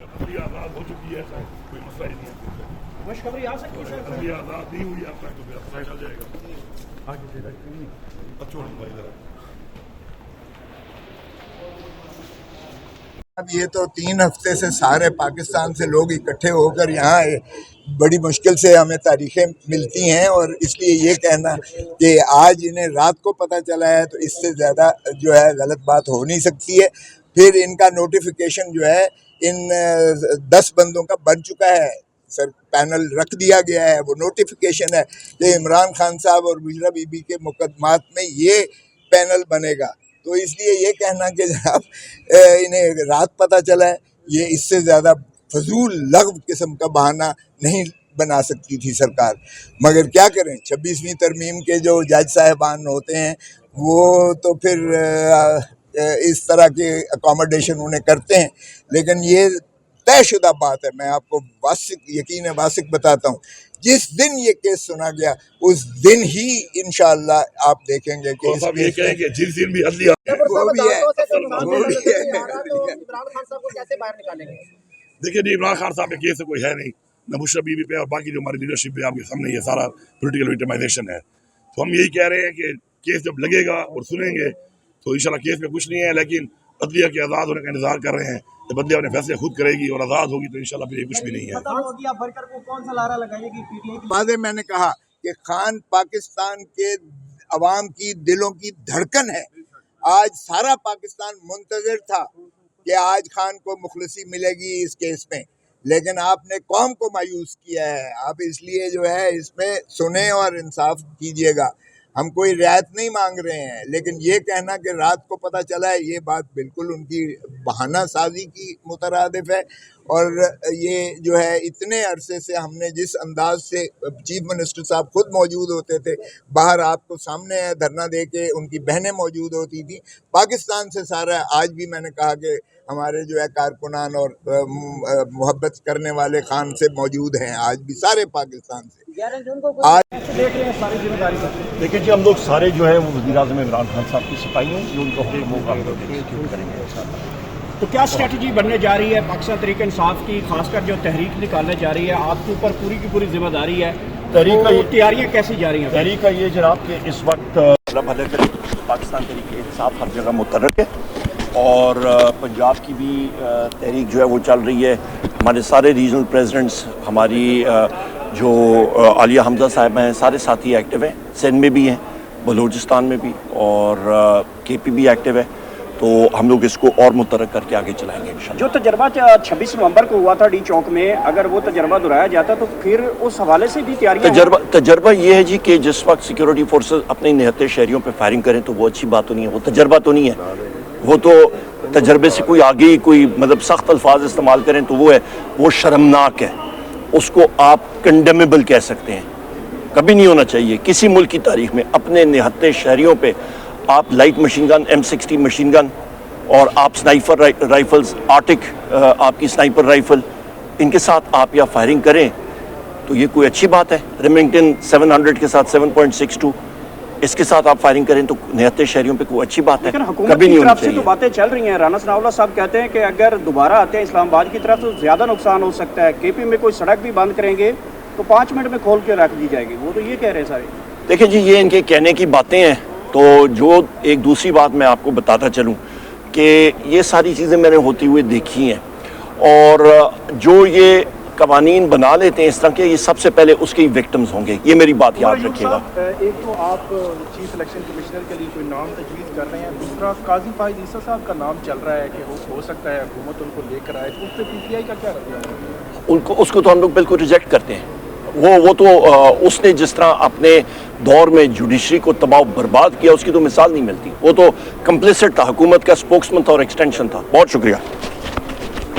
आज़ाद हो चुकी है, कोई मसला ही नहीं है। खुशखबरी आ सकती है सर? अभी आज़ाद नहीं हुई अब तक तो फिर मसला चल जाएगा। अच्छा भाई जरा अब ये तो 3 हफ्ते से सारे पाकिस्तान से लोग इकट्ठे होकर यहाँ आए, बड़ी मुश्किल से हमें तारीखें मिलती हैं और इसलिए ये कहना कि आज इन्हें रात को पता चला है तो इससे ज़्यादा जो है गलत बात हो नहीं सकती है। फिर इनका नोटिफिकेशन जो है इन 10 बंदों का बन चुका है, सर पैनल रख दिया गया है, वो नोटिफिकेशन है कि इमरान खान साहब और बुशरा बीबी के मुकदमात में ये पैनल बनेगा। तो इसलिए ये कहना कि जनाब इन्हें रात पता चला है, ये इससे ज़्यादा फजूल लग़्व किस्म का बहाना नहीं बना सकती थी सरकार। मगर क्या करें, 26वीं तरमीम के जो जज साहिबान होते हैं वो तो फिर इस तरह के अकोमोडेशन उन्हें करते हैं। लेकिन ये तयशुदा बात है, मैं आपको यकीन वासिक बताता हूँ, जिस दिन ये केस सुना गया उस दिन ही इंशाअल्लाह आप देखेंगे कि ये कहेंगे जिस दिन भी अदलिया वो भी है। देखिए जी, इमरान खान साहब के केस कोई है नहीं, न बुशरा बीबी पे और बाकी जो हमारी लीडरशिप पे आपके सामने ये सारा पॉलिटिकल विक्टिमाइजेशन है। तो हम यही कह रहे हैं कि केस जब लगेगा और सुनेंगे तो इंशाल्लाह केस में कुछ नहीं है, लेकिन अदलिया के आज़ाद होने का इंतजार कर रहे हैं। जब अदलिया अपने फैसले खुद करेगी और आज़ाद होगी तो इंशाल्लाह फिर कुछ भी नहीं है। वादे मैंने कहा कि खान पाकिस्तान के अवाम की दिलों की धड़कन है। आज सारा पाकिस्तान मुंतज़िर था कि आज खान को मुखलसी मिलेगी इस केस में, लेकिन आपने कौम को मायूस किया है। आप इसलिए जो है इसमें सुने और इंसाफ कीजिएगा। हम कोई रियायत नहीं मांग रहे हैं, लेकिन ये कहना कि रात को पता चला है, ये बात बिल्कुल उनकी बहाना साजी की मुतरादिफ है। और ये जो है इतने अरसे से हमने जिस अंदाज से चीफ मिनिस्टर साहब खुद मौजूद होते थे, बाहर आपको सामने है धरना दे के, उनकी बहनें मौजूद होती थी पाकिस्तान से सारा। आज भी मैंने कहा कि हमारे जो है कारकुनान और मोहब्बत करने वाले खान से मौजूद हैं, आज भी सारे पाकिस्तान से। आज देख रहे हैं सारी जिम्मेदारी का। देखिए जी, हम लोग सारे जो है वो वज़ीर-ए-आज़म इमरान खान साहब की सिपाही हैं, जो उनको हुक्मों का एग्जीक्यूट करेंगे। तो क्या स्ट्रेटजी बनने जा रही है पाकिस्तान तहरीक इंसाफ की, खासकर जो तहरीक निकालने जा रही है, आपके ऊपर पूरी की पूरी जिम्मेदारी है, तहरीक का तैयारियाँ कैसी जा रही हैं? तहरीक का ये जनाब कि इस वक्त पाकिस्तान तहरीक इंसाफ हर जगह मुतहर्रिक है और पंजाब की भी तहरीक जो है वो चल रही है। हमारे सारे रीजनल प्रेसिडेंट्स, हमारी जो आलिया हमजा साहब हैं, सारे साथी एक्टिव हैं, सिंध में भी हैं, बलूचिस्तान में भी, और KP भी एक्टिव है। तो हम लोग इसको और मुतहर्रिक करके आगे चलाएंगे इंशाल्लाह। जो तजर्बा 26 नवंबर को हुआ था डी चौक में, अगर वो तजर्बा दोहराया जाता तो फिर उस हवाले से भी तैयारी तजर्बा ये है जी कि जिस वक्त सिक्योरिटी फोर्सेस अपने निहत्ते शहरियों पे फायरिंग करें तो वो अच्छी बात तो नहीं है, वो तजर्बा तो नहीं है। वो तो तजर्बे से कोई आगे कोई मतलब सख्त अल्फाज इस्तेमाल करें तो वो शर्मनाक है, उसको आप कंडेमेबल कह सकते हैं। कभी नहीं होना चाहिए किसी मुल्क की तारीख में अपने निहत्ते शहरियों पे आप light machine gun, M60 machine gun और आप स्नाइपर राइफल्स, आर्टिक आपकी स्नाइपर राइफल, इनके साथ आप या फायरिंग करें तो ये कोई अच्छी बात है। रेमिंगटन 700 के साथ 7.62 इसके साथ आप फायरिंग करें तो निहत्ते शहरियों पे कोई अच्छी बात है, कभी नहीं होनी चाहिए। तो बातें चल रही हैं, राना सनाउल्लाह साहब कहते हैं कि अगर दोबारा आते हैं इस्लामाबाद की तरफ तो ज़्यादा नुकसान हो सकता है। KP में कोई सड़क भी बंद करेंगे तो 5 मिनट में खोल के रख दी जाएगी, वो तो ये कह रहे हैं सारे। देखिए जी, ये इनके कहने की बातें हैं। तो जो एक दूसरी बात मैं आपको बताता चलूँ कि ये सारी चीज़ें मैंने होती हुई देखी हैं, और जो ये कवानीन बना लेते हैं इस तरह के, ये सबसे पहले उसके ही विक्टिम्स होंगे, ये मेरी बात याद रखिएगा। एक तो आप चीफ इलेक्शन कमिश्नर के लिए कोई नाम तजवीज़ कर रहे हैं, दूसरा काजी फाइज ईसा साहब का नाम चल रहा है कि हो सकता है हुकूमत उनको लेकर आए, तो उस पर PTI का क्या रवैया है? उसको तो हम लोग बिल्कुल रिजेक्ट करते हैं। वो तो उसने जिस तरह अपने दौर में जुडिशरी को तबाह बर्बाद किया, उसकी तो मिसाल नहीं मिलती। वो तो कंप्लिसिट था, हुकूमत का स्पोक्समैन था और एक्सटेंशन था। बहुत शुक्रिया।